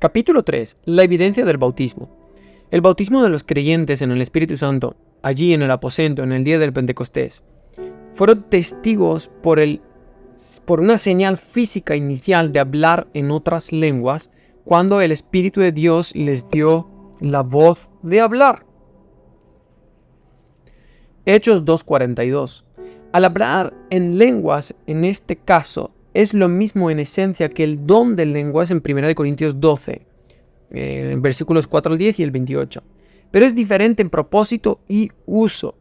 Capítulo 3. La evidencia del bautismo. El bautismo de los creyentes en el Espíritu Santo, allí en el aposento, en el día del Pentecostés, fueron testigos por una señal física inicial de hablar en otras lenguas cuando el Espíritu de Dios les dio la voz de hablar. Hechos 2:42. Al hablar en lenguas, en este caso, es lo mismo en esencia que el don de lenguas en 1 Corintios 12, versículos 4 al 10 y el 28. Pero es diferente en propósito y uso.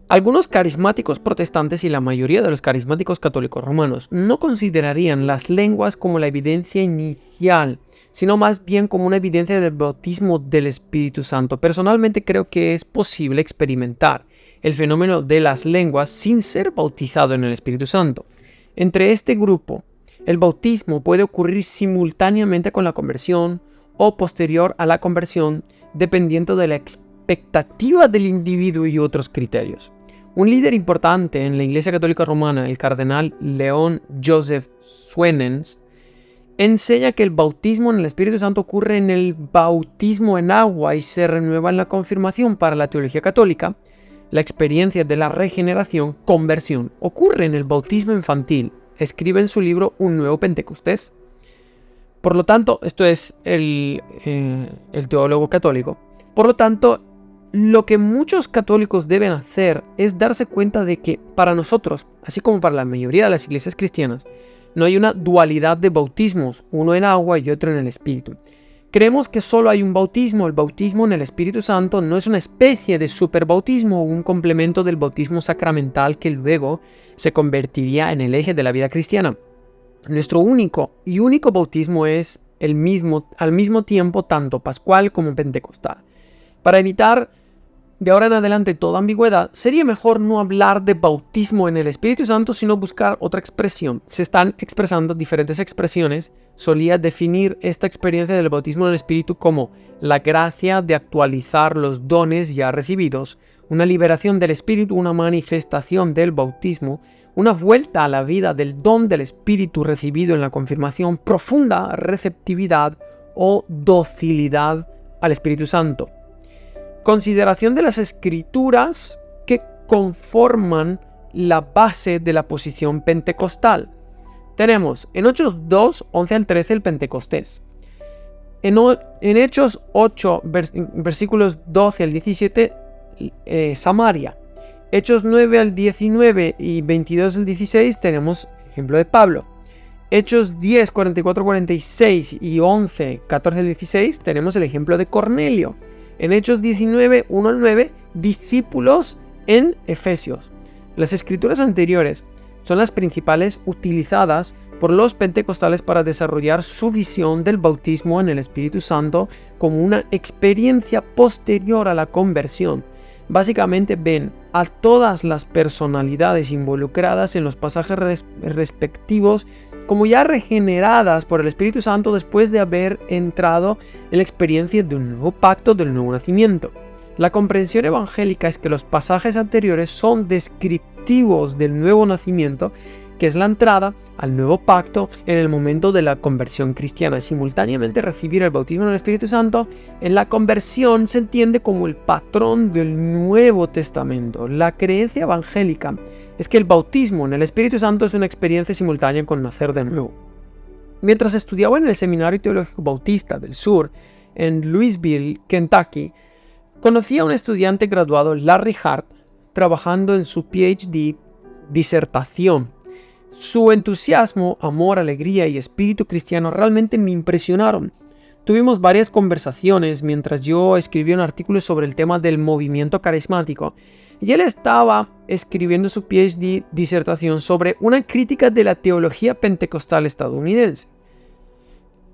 Algunos carismáticos protestantes y la mayoría de los carismáticos católicos romanos no considerarían las lenguas como la evidencia inicial, sino más bien como una evidencia del bautismo del Espíritu Santo. Personalmente creo que es posible experimentar el fenómeno de las lenguas sin ser bautizado en el Espíritu Santo. Entre este grupo, el bautismo puede ocurrir simultáneamente con la conversión o posterior a la conversión, dependiendo de la expectativa del individuo y otros criterios. Un líder importante en la Iglesia Católica Romana, el cardenal León Joseph Suenens, enseña que el bautismo en el Espíritu Santo ocurre en el bautismo en agua y se renueva en la confirmación. Para la teología católica, la experiencia de la regeneración, conversión, ocurre en el bautismo infantil. Escribe en su libro Un Nuevo Pentecostés. Por lo tanto, esto es el teólogo católico. Por lo tanto, lo que muchos católicos deben hacer es darse cuenta de que para nosotros, así como para la mayoría de las iglesias cristianas, no hay una dualidad de bautismos, uno en agua y otro en el Espíritu. Creemos que solo hay un bautismo. El bautismo en el Espíritu Santo no es una especie de superbautismo o un complemento del bautismo sacramental que luego se convertiría en el eje de la vida cristiana. Nuestro único bautismo es al mismo tiempo tanto pascual como pentecostal. Para evitar de ahora en adelante toda ambigüedad, sería mejor no hablar de bautismo en el Espíritu Santo, sino buscar otra expresión. Se están expresando diferentes expresiones. Solía definir esta experiencia del bautismo en el Espíritu como la gracia de actualizar los dones ya recibidos, una liberación del Espíritu, una manifestación del bautismo, una vuelta a la vida del don del Espíritu recibido en la confirmación, profunda receptividad o docilidad al Espíritu Santo. Consideración de las escrituras que conforman la base de la posición pentecostal. Tenemos en Hechos 2, 11 al 13 el Pentecostés. En Hechos 8, versículos 12 al 17, Samaria. Hechos 9 al 19 y 22 al 16 tenemos el ejemplo de Pablo. Hechos 10, 44, 46 y 11, 14 al 16 tenemos el ejemplo de Cornelio. En Hechos 19, 1 al 9, discípulos en Efesios. Las escrituras anteriores son las principales utilizadas por los pentecostales para desarrollar su visión del bautismo en el Espíritu Santo como una experiencia posterior a la conversión. Básicamente ven a todas las personalidades involucradas en los pasajes respectivos como ya regeneradas por el Espíritu Santo después de haber entrado en la experiencia de un nuevo pacto, del nuevo nacimiento. La comprensión evangélica es que los pasajes anteriores son descriptivos del nuevo nacimiento, que es la entrada al nuevo pacto en el momento de la conversión cristiana. Simultáneamente recibir el bautismo en el Espíritu Santo en la conversión se entiende como el patrón del Nuevo Testamento. La creencia evangélica es que el bautismo en el Espíritu Santo es una experiencia simultánea con nacer de nuevo. Mientras estudiaba en el Seminario Teológico Bautista del Sur, en Louisville, Kentucky, conocí a un estudiante graduado, Larry Hart, trabajando en su PhD disertación. Su entusiasmo, amor, alegría y espíritu cristiano realmente me impresionaron. Tuvimos varias conversaciones mientras yo escribía un artículo sobre el tema del movimiento carismático y él estaba escribiendo su PhD disertación sobre una crítica de la teología pentecostal estadounidense.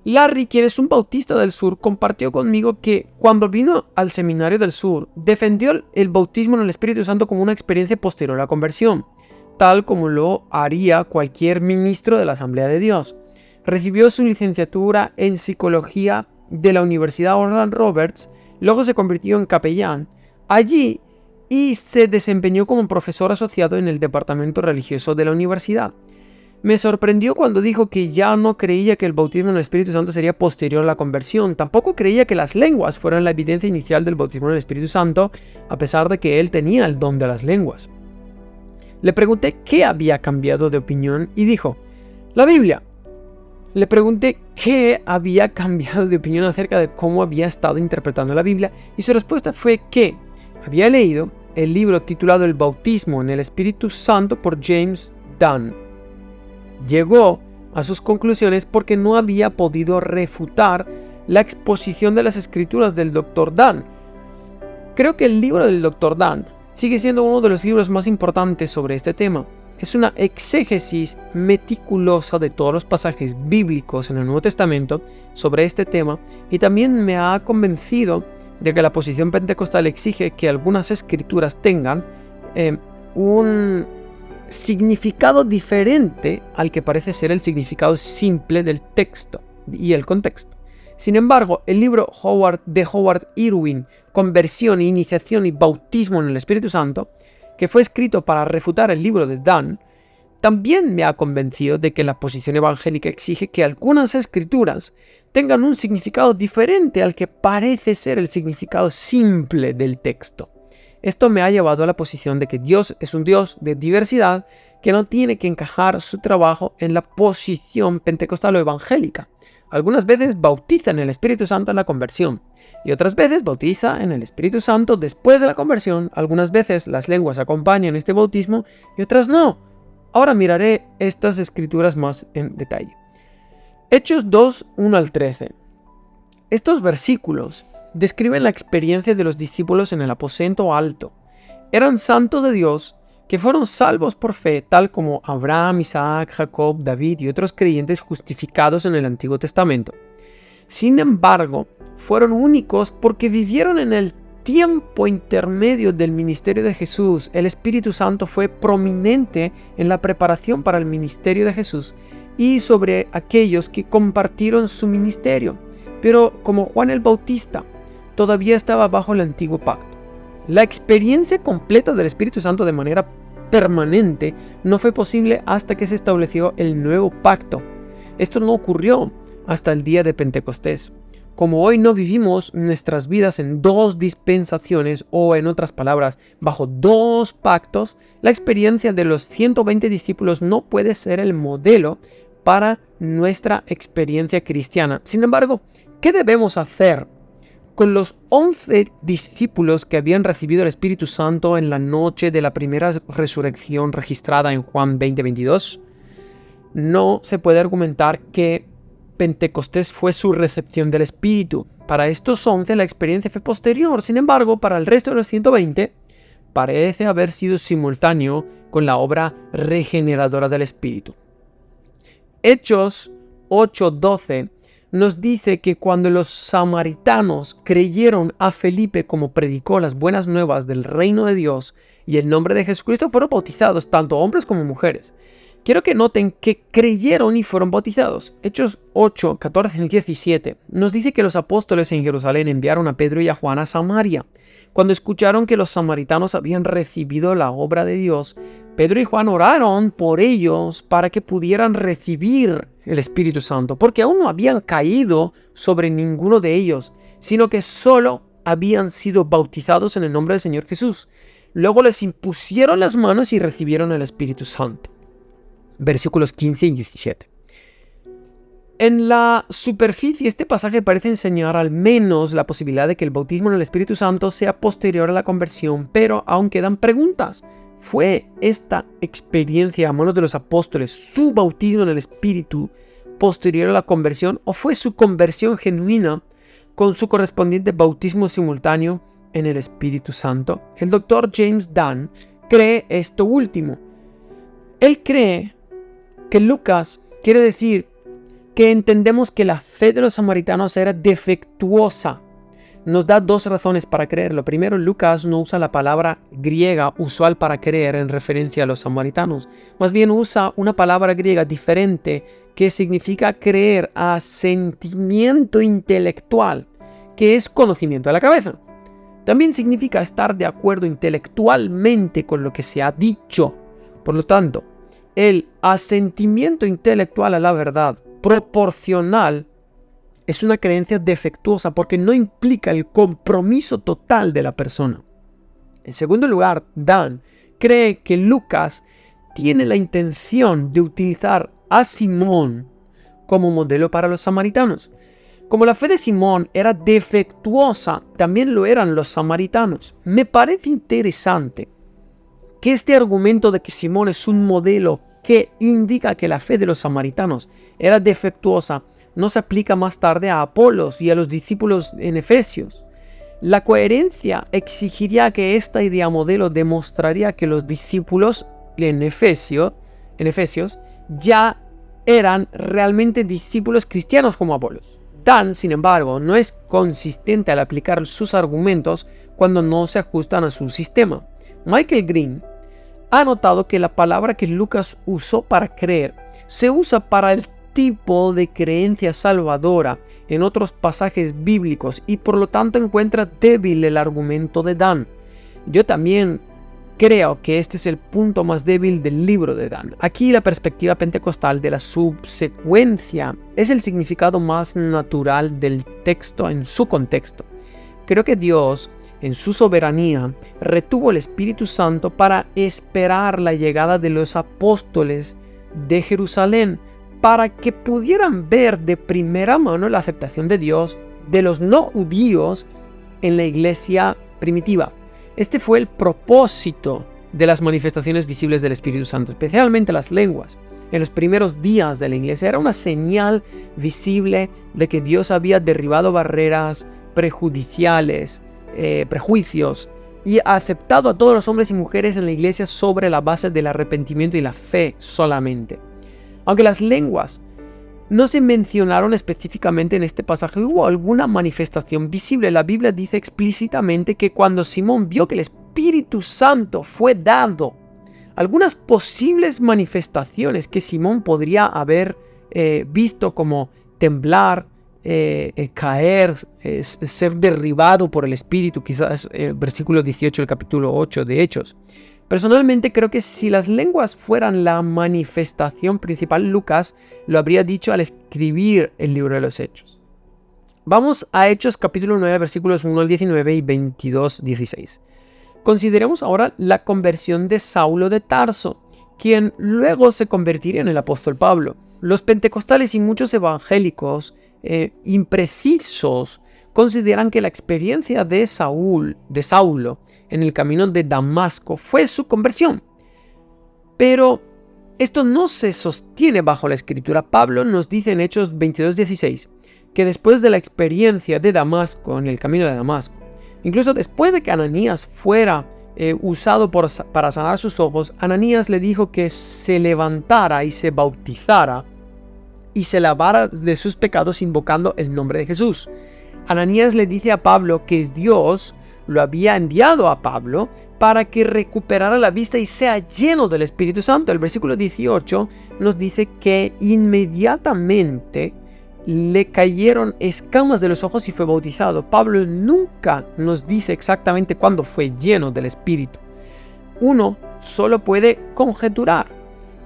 Larry, quien es un bautista del sur, compartió conmigo que cuando vino al Seminario del Sur, defendió el bautismo en el Espíritu Santo como una experiencia posterior a la conversión, tal como lo haría cualquier ministro de la Asamblea de Dios. Recibió su licenciatura en psicología de la Universidad Oral Roberts, luego se convirtió en capellán allí y se desempeñó como profesor asociado en el departamento religioso de la universidad. Me sorprendió cuando dijo que ya no creía que el bautismo en el Espíritu Santo sería posterior a la conversión. Tampoco creía que las lenguas fueran la evidencia inicial del bautismo en el Espíritu Santo, a pesar de que él tenía el don de las lenguas. Le pregunté qué había cambiado de opinión y dijo, la Biblia. Le pregunté qué había cambiado de opinión acerca de cómo había estado interpretando la Biblia y su respuesta fue que había leído el libro titulado El bautismo en el Espíritu Santo por James Dunn. Llegó a sus conclusiones porque no había podido refutar la exposición de las escrituras del Dr. Dunn. Creo que el libro del Dr. Dunn sigue siendo uno de los libros más importantes sobre este tema. Es una exégesis meticulosa de todos los pasajes bíblicos en el Nuevo Testamento sobre este tema y también me ha convencido de que la posición pentecostal exige que algunas escrituras tengan un significado diferente al que parece ser el significado simple del texto y el contexto. Sin embargo, el libro de Howard Irwin, Conversión, Iniciación y Bautismo en el Espíritu Santo, que fue escrito para refutar el libro de Dunn, también me ha convencido de que la posición evangélica exige que algunas escrituras tengan un significado diferente al que parece ser el significado simple del texto. Esto me ha llevado a la posición de que Dios es un Dios de diversidad que no tiene que encajar su trabajo en la posición pentecostal o evangélica. Algunas veces bautiza en el Espíritu Santo en la conversión y otras veces bautiza en el Espíritu Santo después de la conversión. Algunas veces las lenguas acompañan este bautismo y otras no. Ahora miraré estas escrituras más en detalle. Hechos 2, 1 al 13. Estos versículos describen la experiencia de los discípulos en el aposento alto. Eran santos de Dios que fueron salvos por fe, tal como Abraham, Isaac, Jacob, David y otros creyentes justificados en el Antiguo Testamento. Sin embargo, fueron únicos porque vivieron en el tiempo intermedio del ministerio de Jesús. El Espíritu Santo fue prominente en la preparación para el ministerio de Jesús y sobre aquellos que compartieron su ministerio. Pero como Juan el Bautista, todavía estaba bajo el antiguo pacto. La experiencia completa del Espíritu Santo de manera permanente no fue posible hasta que se estableció el nuevo pacto. Esto no ocurrió hasta el día de Pentecostés. Como hoy no vivimos nuestras vidas en dos dispensaciones o, en otras palabras, bajo dos pactos, la experiencia de los 120 discípulos no puede ser el modelo para nuestra experiencia cristiana. Sin embargo, ¿qué debemos hacer con los 11 discípulos que habían recibido el Espíritu Santo en la noche de la primera resurrección registrada en Juan 20:22? No se puede argumentar que Pentecostés fue su recepción del Espíritu. Para estos 11 la experiencia fue posterior. Sin embargo, para el resto de los 120 parece haber sido simultáneo con la obra regeneradora del Espíritu. Hechos 8:12 nos dice que cuando los samaritanos creyeron a Felipe como predicó las buenas nuevas del reino de Dios y el nombre de Jesucristo, fueron bautizados tanto hombres como mujeres. Quiero que noten que creyeron y fueron bautizados. Hechos 8, 14 y 17 nos dice que los apóstoles en Jerusalén enviaron a Pedro y a Juan a Samaria. Cuando escucharon que los samaritanos habían recibido la obra de Dios, Pedro y Juan oraron por ellos para que pudieran recibir el Espíritu Santo, porque aún no habían caído sobre ninguno de ellos, sino que solo habían sido bautizados en el nombre del Señor Jesús. Luego les impusieron las manos y recibieron el Espíritu Santo. Versículos 15 y 17. En la superficie, este pasaje parece enseñar al menos la posibilidad de que el bautismo en el Espíritu Santo sea posterior a la conversión, pero aún quedan preguntas. ¿Fue esta experiencia a manos de los apóstoles, su bautismo en el Espíritu, posterior a la conversión, o fue su conversión genuina con su correspondiente bautismo simultáneo en el Espíritu Santo? El Dr. James Dunn cree esto último. Él cree que Lucas quiere decir que entendemos que la fe de los samaritanos era defectuosa. Nos da dos razones para creerlo. Primero, Lucas no usa la palabra griega usual para creer en referencia a los samaritanos. Más bien usa una palabra griega diferente que significa creer a sentimiento intelectual, que es conocimiento de la cabeza. También significa estar de acuerdo intelectualmente con lo que se ha dicho. Por lo tanto, el asentimiento intelectual a la verdad proporcional es una creencia defectuosa porque no implica el compromiso total de la persona. En segundo lugar, Dan cree que Lucas tiene la intención de utilizar a Simón como modelo para los samaritanos. Como la fe de Simón era defectuosa, también lo eran los samaritanos. Me parece interesante que este argumento de que Simón es un modelo que indica que la fe de los samaritanos era defectuosa no se aplica más tarde a Apolos y a los discípulos en Efesios. La coherencia exigiría que esta idea modelo demostraría que los discípulos en Efesios ya eran realmente discípulos cristianos como Apolos. Dan, sin embargo, no es consistente al aplicar sus argumentos cuando no se ajustan a su sistema. Michael Green ha notado que la palabra que Lucas usó para creer se usa para el tipo de creencia salvadora en otros pasajes bíblicos y por lo tanto encuentra débil el argumento de Dan. Yo también creo que este es el punto más débil del libro de Dan. Aquí la perspectiva pentecostal de la subsecuencia es el significado más natural del texto en su contexto. Creo que Dios, en su soberanía, retuvo el Espíritu Santo para esperar la llegada de los apóstoles de Jerusalén, para que pudieran ver de primera mano la aceptación de Dios de los no judíos en la iglesia primitiva. Este fue el propósito de las manifestaciones visibles del Espíritu Santo, especialmente las lenguas. En los primeros días de la iglesia era una señal visible de que Dios había derribado barreras prejuicios y ha aceptado a todos los hombres y mujeres en la iglesia sobre la base del arrepentimiento y la fe solamente. Aunque las lenguas no se mencionaron específicamente en este pasaje, hubo alguna manifestación visible. La Biblia dice explícitamente que cuando Simón vio que el Espíritu Santo fue dado, algunas posibles manifestaciones que Simón podría haber visto como temblar, caer, ser derribado por el Espíritu, quizás el versículo 18 del capítulo 8 de Hechos. Personalmente creo que si las lenguas fueran la manifestación principal, Lucas lo habría dicho al escribir el libro de los Hechos. Vamos a Hechos capítulo 9, versículos 1 al 19 y 22, 16. Consideremos ahora la conversión de Saulo de Tarso, quien luego se convertiría en el apóstol Pablo. Los pentecostales y muchos evangélicos imprecisos consideran que la experiencia de Saulo en el camino de Damasco fue su conversión. Pero esto no se sostiene bajo la escritura. Pablo nos dice en Hechos 22:16 que después de la experiencia de Damasco, en el camino de Damasco, incluso después de que Ananías fuera usado para sanar sus ojos, Ananías le dijo que se levantara y se bautizara y se lavara de sus pecados invocando el nombre de Jesús. Ananías le dice a Pablo que Dios lo había enviado a Pablo para que recuperara la vista y sea lleno del Espíritu Santo. El versículo 18 nos dice que inmediatamente le cayeron escamas de los ojos y fue bautizado. Pablo nunca nos dice exactamente cuándo fue lleno del Espíritu. Uno solo puede conjeturar.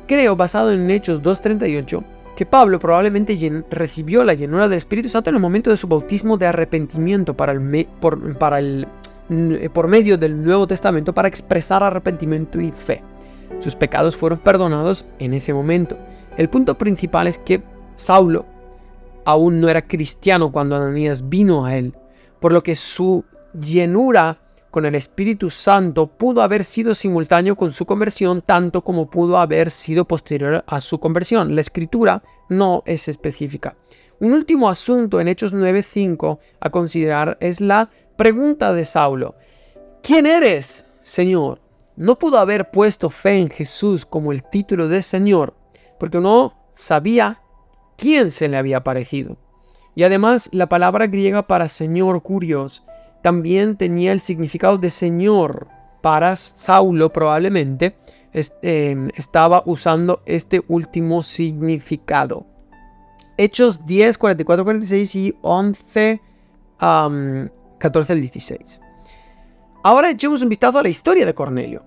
Creo, basado en Hechos 2:38, que Pablo probablemente recibió la llenura del Espíritu Santo en el momento de su bautismo de arrepentimiento por medio del Nuevo Testamento para expresar arrepentimiento y fe. Sus pecados fueron perdonados en ese momento. El punto principal es que Saulo aún no era cristiano cuando Ananías vino a él, por lo que su llenura con el Espíritu Santo pudo haber sido simultáneo con su conversión, tanto como pudo haber sido posterior a su conversión. La escritura no es específica. Un último asunto en Hechos 9:5 a considerar es la pregunta de Saulo. ¿Quién eres, Señor? No pudo haber puesto fe en Jesús como el título de Señor, porque no sabía quién se le había aparecido. Y además, la palabra griega para Señor, kurios, también tenía el significado de Señor. Para Saulo probablemente estaba usando este último significado. Hechos 10, 44, 46 y 11, 14 al 16. Ahora echemos un vistazo a la historia de Cornelio.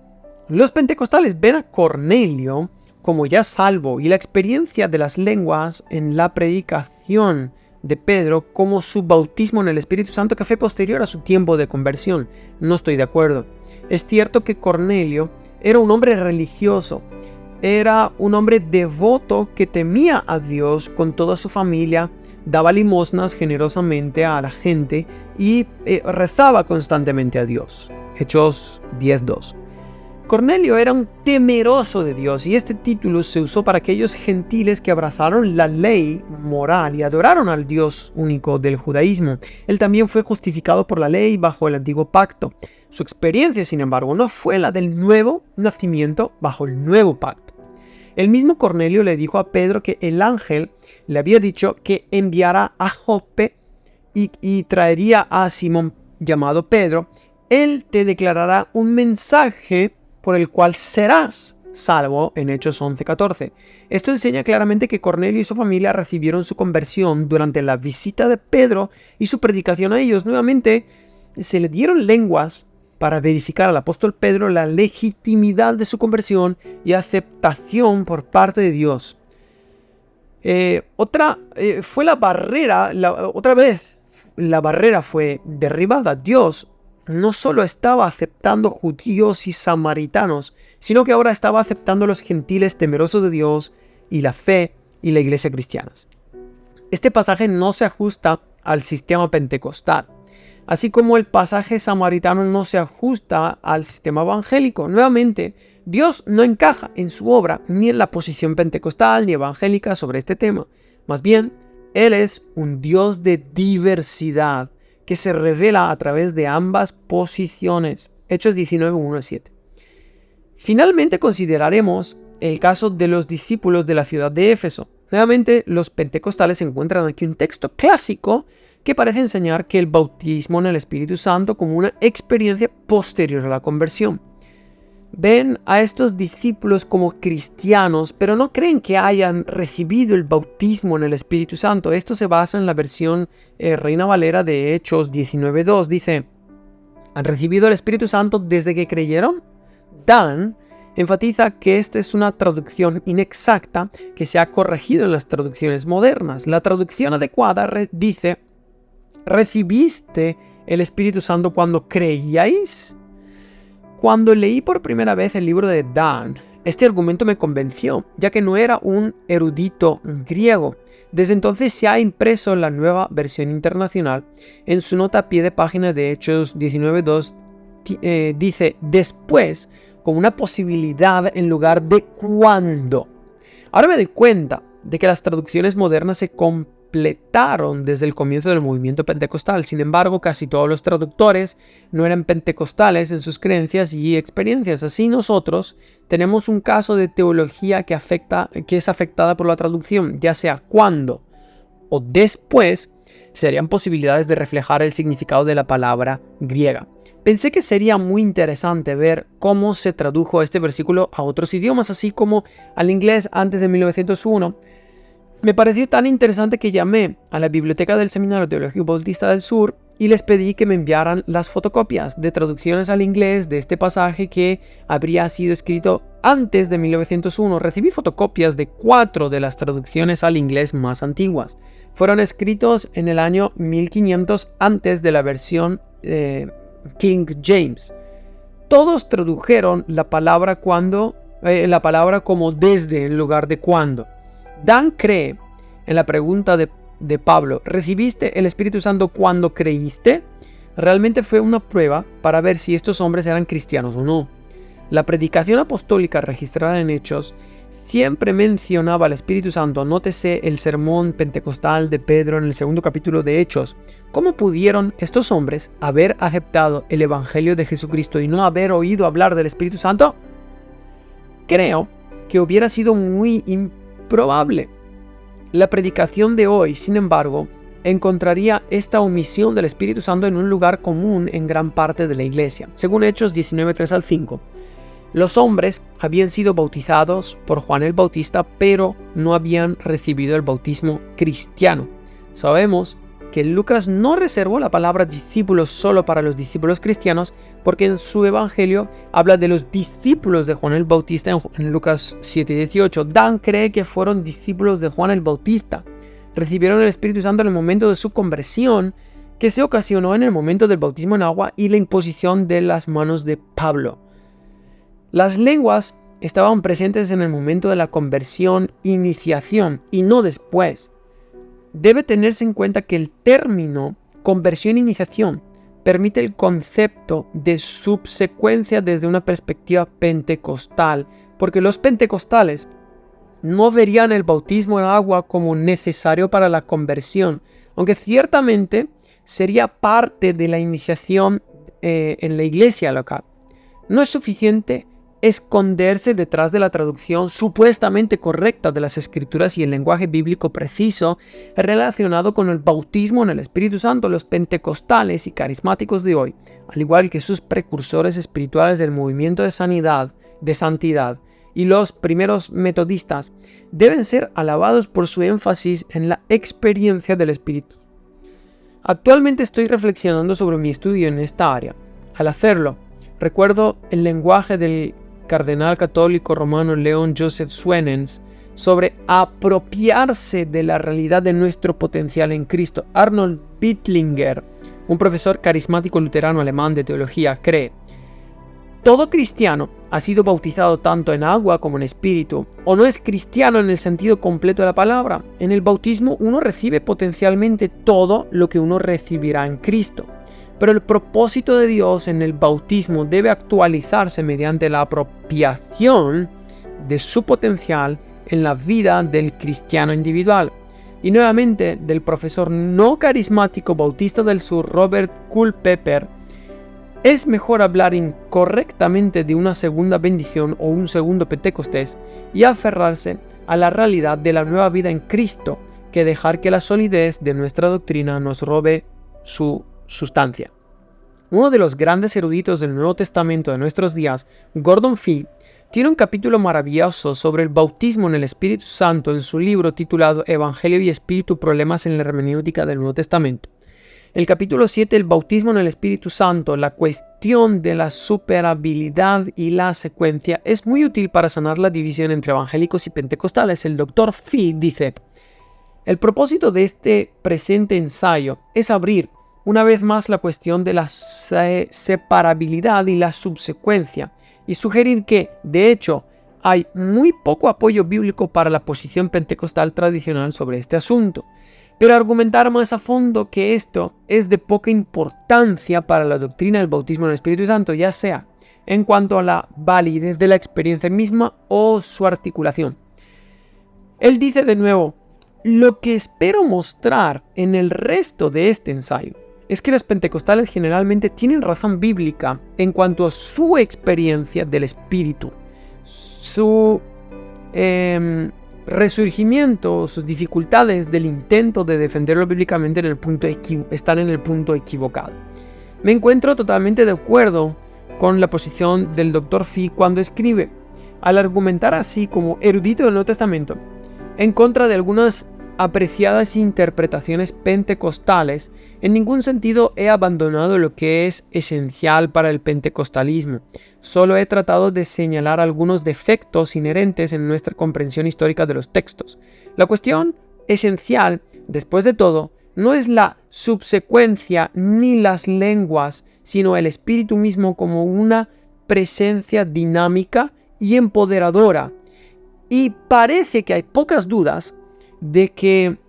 Los pentecostales ven a Cornelio como ya salvo, y la experiencia de las lenguas en la predicación de Pedro como su bautismo en el Espíritu Santo que fue posterior a su tiempo de conversión. No estoy de acuerdo. Es cierto que Cornelio era un hombre religioso, era un hombre devoto que temía a Dios con toda su familia, daba limosnas generosamente a la gente y rezaba constantemente a Dios. Hechos 10:2. Cornelio era un temeroso de Dios y este título se usó para aquellos gentiles que abrazaron la ley moral y adoraron al Dios único del judaísmo. Él también fue justificado por la ley bajo el antiguo pacto. Su experiencia, sin embargo, no fue la del nuevo nacimiento bajo el nuevo pacto. El mismo Cornelio le dijo a Pedro que el ángel le había dicho que enviará a Jope y traería a Simón llamado Pedro. Él te declarará un mensaje por el cual serás salvo, en Hechos 11:14. Esto enseña claramente que Cornelio y su familia recibieron su conversión durante la visita de Pedro y su predicación a ellos. Nuevamente, se le dieron lenguas para verificar al apóstol Pedro la legitimidad de su conversión y aceptación por parte de Dios. Otra vez la barrera fue derribada. Dios no solo estaba aceptando judíos y samaritanos, sino que ahora estaba aceptando a los gentiles temerosos de Dios y la fe y la iglesia cristianas. Este pasaje no se ajusta al sistema pentecostal, así como el pasaje samaritano no se ajusta al sistema evangélico. Nuevamente, Dios no encaja en su obra ni en la posición pentecostal ni evangélica sobre este tema. Más bien, Él es un Dios de diversidad que se revela a través de ambas posiciones. Hechos 19:1-7. Finalmente consideraremos el caso de los discípulos de la ciudad de Éfeso. Nuevamente, los pentecostales encuentran aquí un texto clásico que parece enseñar que el bautismo en el Espíritu Santo como una experiencia posterior a la conversión. Ven a estos discípulos como cristianos, pero no creen que hayan recibido el bautismo en el Espíritu Santo. Esto se basa en la versión Reina Valera de Hechos 19:2. Dice, ¿han recibido el Espíritu Santo desde que creyeron? Dan enfatiza que esta es una traducción inexacta que se ha corregido en las traducciones modernas. La traducción adecuada dice, ¿recibiste el Espíritu Santo cuando creíais? Cuando leí por primera vez el libro de Dan, este argumento me convenció, ya que no era un erudito griego. Desde entonces se ha impreso la nueva versión internacional. En su nota a pie de página de Hechos 19:2 dice después, como una posibilidad en lugar de cuando. Ahora me doy cuenta de que las traducciones modernas se completaron desde el comienzo del movimiento pentecostal. Sin embargo, casi todos los traductores no eran pentecostales en sus creencias y experiencias. Así nosotros tenemos un caso de teología que es afectada por la traducción, ya sea cuando o después, serían posibilidades de reflejar el significado de la palabra griega. Pensé que sería muy interesante ver cómo se tradujo este versículo a otros idiomas, así como al inglés antes de 1901. Me pareció tan interesante que llamé a la biblioteca del Seminario Teológico Bautista del Sur y les pedí que me enviaran las fotocopias de traducciones al inglés de este pasaje que habría sido escrito antes de 1901. Recibí fotocopias de 4 de las traducciones al inglés más antiguas. Fueron escritos en el año 1500 antes de la versión King James. Todos tradujeron la palabra como desde en lugar de cuando. Dan cree en la pregunta de Pablo, ¿recibiste el Espíritu Santo cuando creíste? Realmente fue una prueba para ver si estos hombres eran cristianos o no. La predicación apostólica registrada en Hechos siempre mencionaba al Espíritu Santo. Nótese el sermón pentecostal de Pedro en el 2º capítulo de Hechos. ¿Cómo pudieron estos hombres haber aceptado el Evangelio de Jesucristo y no haber oído hablar del Espíritu Santo? Creo que hubiera sido muy improbable. La predicación de hoy, sin embargo, encontraría esta omisión del Espíritu Santo en un lugar común en gran parte de la iglesia. Según Hechos 19:3-5, los hombres habían sido bautizados por Juan el Bautista, pero no habían recibido el bautismo cristiano. Sabemos que Lucas no reservó la palabra discípulos solo para los discípulos cristianos, porque en su evangelio habla de los discípulos de Juan el Bautista en Lucas 7:18. Dan cree que fueron discípulos de Juan el Bautista. Recibieron el Espíritu Santo en el momento de su conversión, que se ocasionó en el momento del bautismo en agua y la imposición de las manos de Pablo. Las lenguas estaban presentes en el momento de la conversión, iniciación, y no después. Debe tenerse en cuenta que el término conversión-iniciación permite el concepto de subsecuencia desde una perspectiva pentecostal, porque los pentecostales no verían el bautismo en agua como necesario para la conversión, aunque ciertamente sería parte de la iniciación en la iglesia local. No es suficiente esconderse detrás de la traducción supuestamente correcta de las escrituras y el lenguaje bíblico preciso relacionado con el bautismo en el Espíritu Santo. Los pentecostales y carismáticos de hoy, al igual que sus precursores espirituales del movimiento de santidad y los primeros metodistas, deben ser alabados por su énfasis en la experiencia del Espíritu. Actualmente estoy reflexionando sobre mi estudio en esta área. Al hacerlo, recuerdo el lenguaje del cardenal católico romano León Joseph Swenens sobre apropiarse de la realidad de nuestro potencial en Cristo. Arnold Bittlinger, un profesor carismático luterano alemán de teología, cree: todo cristiano ha sido bautizado tanto en agua como en espíritu, o no es cristiano en el sentido completo de la palabra. En el bautismo uno recibe potencialmente todo lo que uno recibirá en Cristo. Pero el propósito de Dios en el bautismo debe actualizarse mediante la apropiación de su potencial en la vida del cristiano individual. Y nuevamente, del profesor no carismático bautista del sur Robert Culpeper: es mejor hablar incorrectamente de una segunda bendición o un segundo Pentecostés y aferrarse a la realidad de la nueva vida en Cristo que dejar que la solidez de nuestra doctrina nos robe su sustancia. Uno de los grandes eruditos del Nuevo Testamento de nuestros días, Gordon Fee, tiene un capítulo maravilloso sobre el bautismo en el Espíritu Santo en su libro titulado Evangelio y Espíritu, problemas en la hermenéutica del Nuevo Testamento. El capítulo 7, el bautismo en el Espíritu Santo, la cuestión de la superabilidad y la secuencia, es muy útil para sanar la división entre evangélicos y pentecostales. El Dr. Fee dice: el propósito de este presente ensayo es abrir una vez más la cuestión de la separabilidad y la subsecuencia, y sugerir que, de hecho, hay muy poco apoyo bíblico para la posición pentecostal tradicional sobre este asunto, pero argumentar más a fondo que esto es de poca importancia para la doctrina del bautismo en el Espíritu Santo, ya sea en cuanto a la validez de la experiencia misma o su articulación. Él dice de nuevo: lo que espero mostrar en el resto de este ensayo es que los pentecostales generalmente tienen razón bíblica en cuanto a su experiencia del Espíritu, su resurgimiento, sus dificultades del intento de defenderlo bíblicamente están en el punto equivocado. Me encuentro totalmente de acuerdo con la posición del Dr. Fee cuando escribe, al argumentar así como erudito del Nuevo Testamento, en contra de algunas apreciadas interpretaciones pentecostales, en ningún sentido he abandonado lo que es esencial para el pentecostalismo. Solo he tratado de señalar algunos defectos inherentes en nuestra comprensión histórica de los textos. La cuestión esencial, después de todo, no es la subsecuencia ni las lenguas, sino el Espíritu mismo como una presencia dinámica y empoderadora. Y parece que hay pocas dudas de que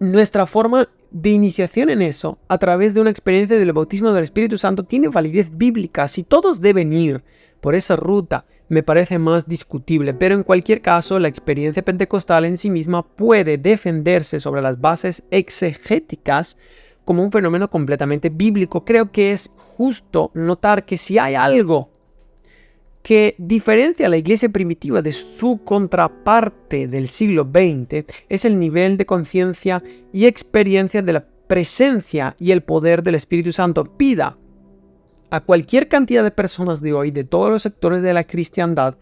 nuestra forma de iniciación en eso, a través de una experiencia del bautismo del Espíritu Santo, tiene validez bíblica. Si todos deben ir por esa ruta, me parece más discutible, pero en cualquier caso, la experiencia pentecostal en sí misma puede defenderse sobre las bases exegéticas como un fenómeno completamente bíblico. Creo que es justo notar que si hay algo que diferencia a la iglesia primitiva de su contraparte del siglo XX, es el nivel de conciencia y experiencia de la presencia y el poder del Espíritu Santo. Pida a cualquier cantidad de personas de hoy, de todos los sectores de la cristiandad,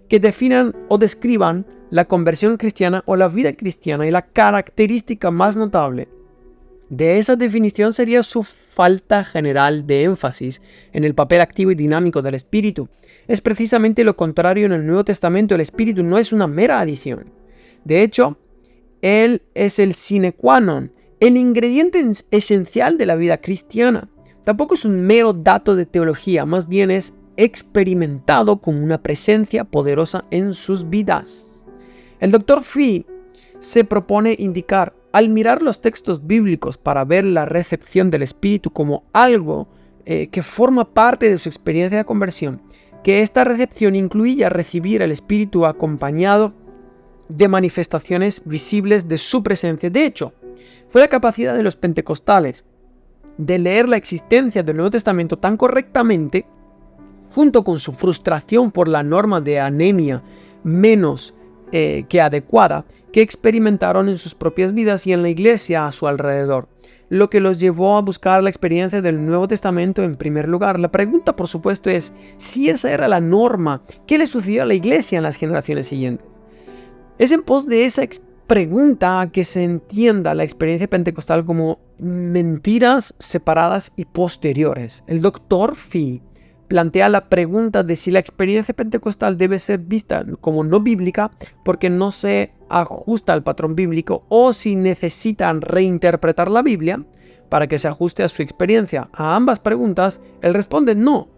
que definan o describan la conversión cristiana o la vida cristiana, y la característica más notable de esa definición sería su falta general de énfasis en el papel activo y dinámico del Espíritu. Es precisamente lo contrario en el Nuevo Testamento. El Espíritu no es una mera adición. De hecho, Él es el sine qua non, el ingrediente esencial de la vida cristiana. Tampoco es un mero dato de teología, más bien es experimentado como una presencia poderosa en sus vidas. El Dr. Fee se propone indicar, al mirar los textos bíblicos para ver la recepción del Espíritu como algo que forma parte de su experiencia de conversión, que esta recepción incluía recibir el Espíritu acompañado de manifestaciones visibles de su presencia. De hecho, fue la capacidad de los pentecostales de leer la existencia del Nuevo Testamento tan correctamente, junto con su frustración por la norma de anemia menos que adecuada, que experimentaron en sus propias vidas y en la iglesia a su alrededor, lo que los llevó a buscar la experiencia del Nuevo Testamento en primer lugar. La pregunta, por supuesto, es si esa era la norma, ¿qué le sucedió a la iglesia en las generaciones siguientes? Es en pos de esa pregunta que se entienda la experiencia pentecostal como mentiras separadas y posteriores. El Dr. Fee plantea la pregunta de si la experiencia pentecostal debe ser vista como no bíblica porque no se ajusta al patrón bíblico, o si necesitan reinterpretar la Biblia para que se ajuste a su experiencia. A ambas preguntas, él responde no.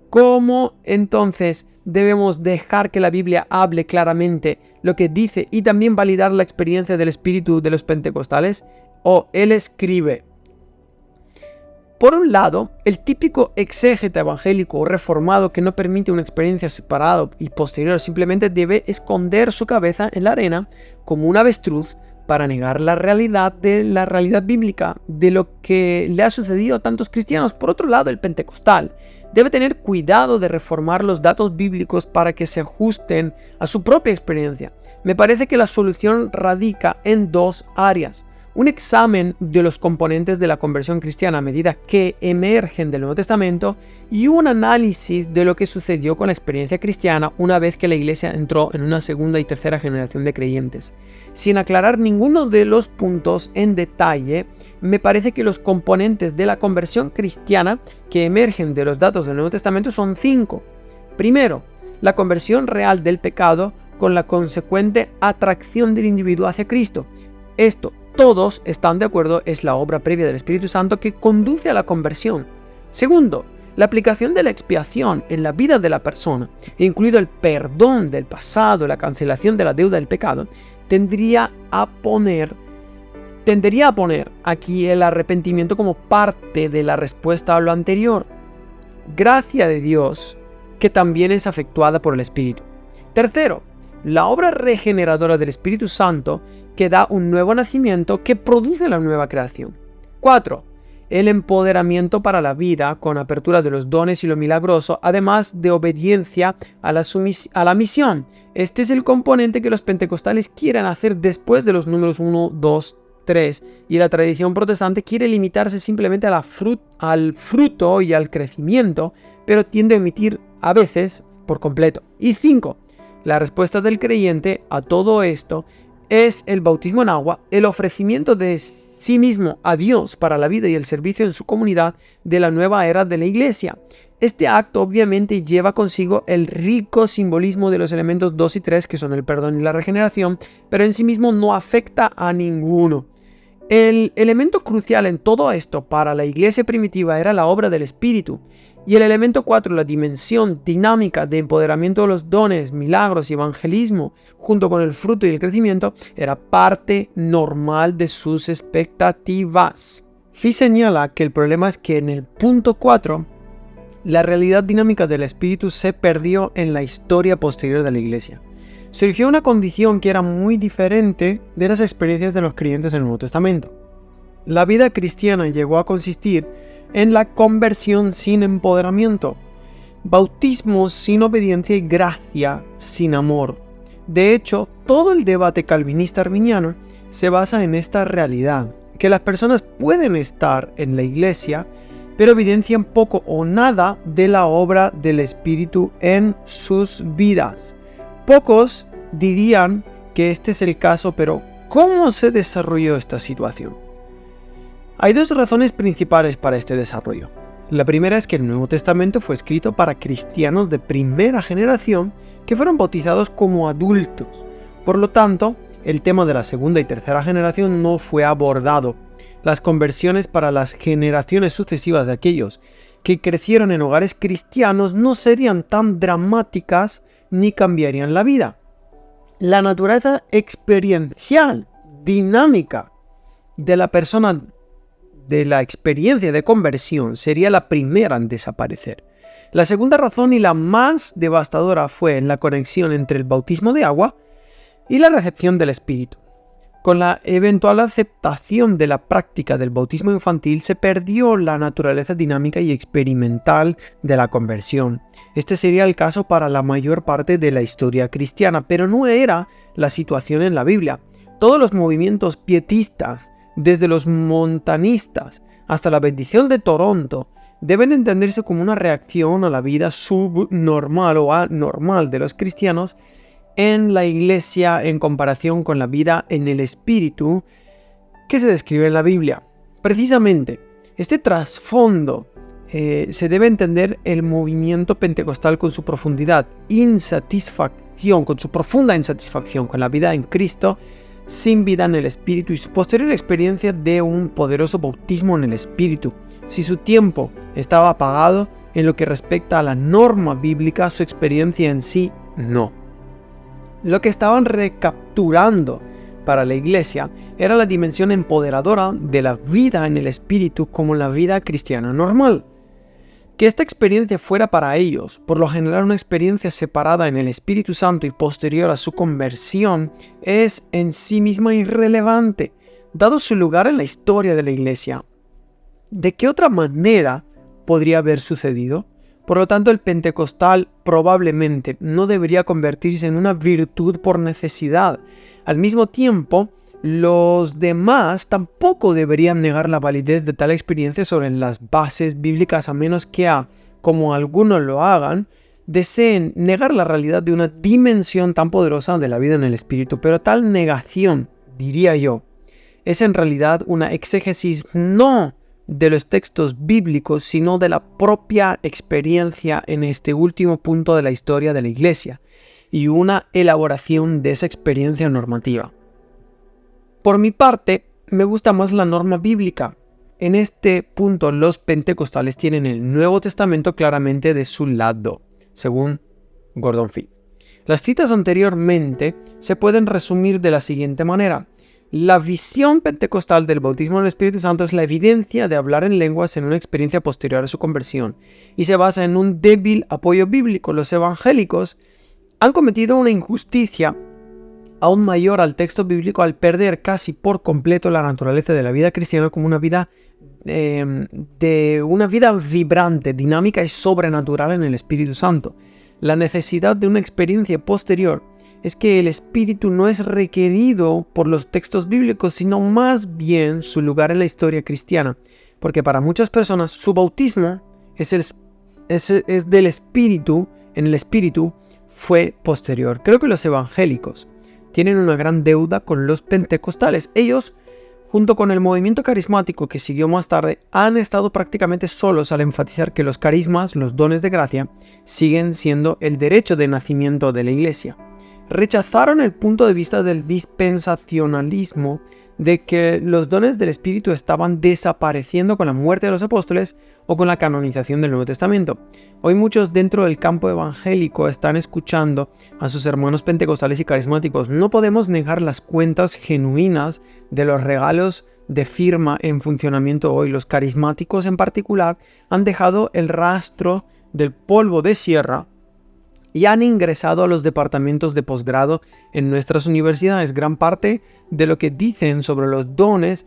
¿Cómo entonces debemos dejar que la Biblia hable claramente lo que dice y también validar la experiencia del espíritu de los pentecostales? O él escribe: por un lado, el típico exégeta evangélico o reformado que no permite una experiencia separada y posterior simplemente debe esconder su cabeza en la arena como un avestruz para negar la realidad bíblica de lo que le ha sucedido a tantos cristianos. Por otro lado, el pentecostal debe tener cuidado de reformar los datos bíblicos para que se ajusten a su propia experiencia. Me parece que la solución radica en dos áreas: un examen de los componentes de la conversión cristiana a medida que emergen del Nuevo Testamento y un análisis de lo que sucedió con la experiencia cristiana una vez que la iglesia entró en una segunda y tercera generación de creyentes. Sin aclarar ninguno de los puntos en detalle, me parece que los componentes de la conversión cristiana que emergen de los datos del Nuevo Testamento son 5. Primero, la conversión real del pecado con la consecuente atracción del individuo hacia Cristo. Esto, todos están de acuerdo, es la obra previa del Espíritu Santo que conduce a la conversión. Segundo, la aplicación de la expiación en la vida de la persona, incluido el perdón del pasado, la cancelación de la deuda del pecado, tendería a poner aquí el arrepentimiento como parte de la respuesta a lo anterior. Gracia de Dios, que también es efectuada por el Espíritu. Tercero, la obra regeneradora del Espíritu Santo que da un nuevo nacimiento que produce la nueva creación. 4. El empoderamiento para la vida con apertura de los dones y lo milagroso, además de obediencia a la misión. Este es el componente que los pentecostales quieren hacer después de los números 1, 2, 3, y la tradición protestante quiere limitarse simplemente al fruto y al crecimiento, pero tiende a omitir a veces por completo. Y 5. La respuesta del creyente a todo esto es el bautismo en agua, el ofrecimiento de sí mismo a Dios para la vida y el servicio en su comunidad de la nueva era de la iglesia. Este acto obviamente lleva consigo el rico simbolismo de los elementos 2 y 3, que son el perdón y la regeneración, pero en sí mismo no afecta a ninguno. El elemento crucial en todo esto para la iglesia primitiva era la obra del Espíritu. Y el elemento 4, la dimensión dinámica de empoderamiento de los dones, milagros y evangelismo, junto con el fruto y el crecimiento, era parte normal de sus expectativas. Fee señala que el problema es que en el punto 4, la realidad dinámica del Espíritu se perdió en la historia posterior de la iglesia. Surgió una condición que era muy diferente de las experiencias de los creyentes en el Nuevo Testamento. La vida cristiana llegó a consistir en la conversión sin empoderamiento, bautismo sin obediencia y gracia sin amor. De hecho, todo el debate calvinista arminiano se basa en esta realidad, que las personas pueden estar en la iglesia, pero evidencian poco o nada de la obra del Espíritu en sus vidas. Pocos dirían que este es el caso, pero ¿cómo se desarrolló esta situación? Hay dos razones principales para este desarrollo. La primera es que el Nuevo Testamento fue escrito para cristianos de primera generación que fueron bautizados como adultos. Por lo tanto, el tema de la segunda y tercera generación no fue abordado. Las conversiones para las generaciones sucesivas de aquellos que crecieron en hogares cristianos no serían tan dramáticas ni cambiarían la vida. La naturaleza experiencial, dinámica de la persona de la experiencia de conversión sería la primera en desaparecer. La segunda razón y la más devastadora fue en la conexión entre el bautismo de agua y la recepción del Espíritu. Con la eventual aceptación de la práctica del bautismo infantil se perdió la naturaleza dinámica y experimental de la conversión. Este sería el caso para la mayor parte de la historia cristiana, pero no era la situación en la Biblia. Todos los movimientos pietistas, desde los montanistas hasta la bendición de Toronto, deben entenderse como una reacción a la vida subnormal o anormal de los cristianos en la iglesia en comparación con la vida en el Espíritu que se describe en la Biblia. Precisamente, este trasfondo se debe entender el movimiento pentecostal con su profunda insatisfacción con la vida en Cristo, sin vida en el Espíritu y su posterior experiencia de un poderoso bautismo en el Espíritu. Si su tiempo estaba apagado en lo que respecta a la norma bíblica, su experiencia en sí no. Lo que estaban recapturando para la iglesia era la dimensión empoderadora de la vida en el Espíritu como la vida cristiana normal. Que esta experiencia fuera para ellos, por lo general una experiencia separada en el Espíritu Santo y posterior a su conversión, es en sí misma irrelevante, dado su lugar en la historia de la iglesia. ¿De qué otra manera podría haber sucedido? Por lo tanto, el pentecostal probablemente no debería convertirse en una virtud por necesidad. Al mismo tiempo, los demás tampoco deberían negar la validez de tal experiencia sobre las bases bíblicas, a menos que, como algunos lo hagan, deseen negar la realidad de una dimensión tan poderosa de la vida en el Espíritu. Pero tal negación, diría yo, es en realidad una exégesis no de los textos bíblicos, sino de la propia experiencia en este último punto de la historia de la Iglesia, y una elaboración de esa experiencia normativa. Por mi parte, me gusta más la norma bíblica. En este punto, los pentecostales tienen el Nuevo Testamento claramente de su lado, según Gordon Fee. Las citas anteriormente se pueden resumir de la siguiente manera. La visión pentecostal del bautismo en el Espíritu Santo es la evidencia de hablar en lenguas en una experiencia posterior a su conversión y se basa en un débil apoyo bíblico. Los evangélicos han cometido una injusticia aún mayor al texto bíblico al perder casi por completo la naturaleza de la vida cristiana como una vida vibrante, dinámica y sobrenatural en el Espíritu Santo. La necesidad de una experiencia posterior es que el Espíritu no es requerido por los textos bíblicos, sino más bien su lugar en la historia cristiana, porque para muchas personas su bautismo es del Espíritu, en el Espíritu fue posterior. Creo que los evangélicos tienen una gran deuda con los pentecostales. Ellos, junto con el movimiento carismático que siguió más tarde, han estado prácticamente solos al enfatizar que los carismas, los dones de gracia, siguen siendo el derecho de nacimiento de la iglesia. Rechazaron el punto de vista del dispensacionalismo de que los dones del Espíritu estaban desapareciendo con la muerte de los apóstoles o con la canonización del Nuevo Testamento. Hoy muchos dentro del campo evangélico están escuchando a sus hermanos pentecostales y carismáticos. No podemos negar las cuentas genuinas de los regalos de firma en funcionamiento hoy. Los carismáticos en particular han dejado el rastro del polvo de sierra y han ingresado a los departamentos de posgrado en nuestras universidades. Gran parte de lo que dicen sobre los dones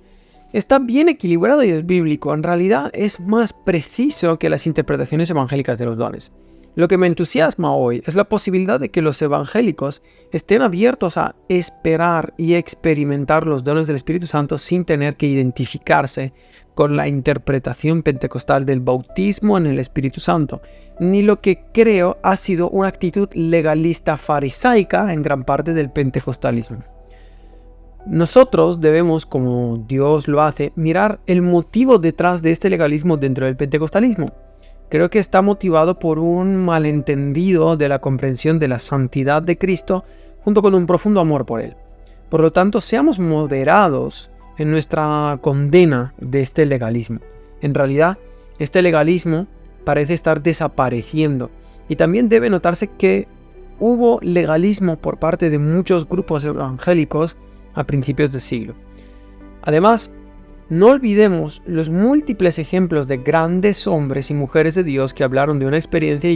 está bien equilibrado y es bíblico. En realidad es más preciso que las interpretaciones evangélicas de los dones. Lo que me entusiasma hoy es la posibilidad de que los evangélicos estén abiertos a esperar y experimentar los dones del Espíritu Santo sin tener que identificarse con la interpretación pentecostal del bautismo en el Espíritu Santo, ni lo que creo ha sido una actitud legalista farisaica en gran parte del pentecostalismo. Nosotros debemos, como Dios lo hace, mirar el motivo detrás de este legalismo dentro del pentecostalismo. Creo que está motivado por un malentendido de la comprensión de la santidad de Cristo junto con un profundo amor por Él. Por lo tanto, seamos moderados en nuestra condena de este legalismo. En realidad, este legalismo parece estar desapareciendo y también debe notarse que hubo legalismo por parte de muchos grupos evangélicos a principios de siglo. Además, no olvidemos los múltiples ejemplos de grandes hombres y mujeres de Dios que hablaron de una experiencia,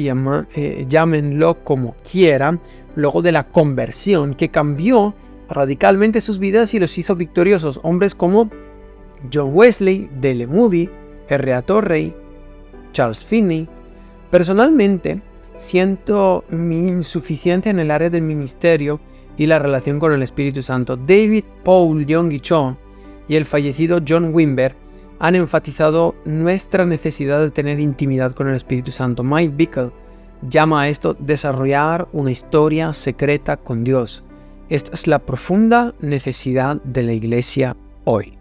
llámenlo como quieran, luego de la conversión, que cambió radicalmente sus vidas y los hizo victoriosos. Hombres como John Wesley, D.L. Moody, R.A. Torrey, Charles Finney. Personalmente, siento mi insuficiencia en el área del ministerio y la relación con el Espíritu Santo. David Paul Yonggi Cho y el fallecido John Wimber han enfatizado nuestra necesidad de tener intimidad con el Espíritu Santo. Mike Bickle llama a esto desarrollar una historia secreta con Dios. Esta es la profunda necesidad de la iglesia hoy.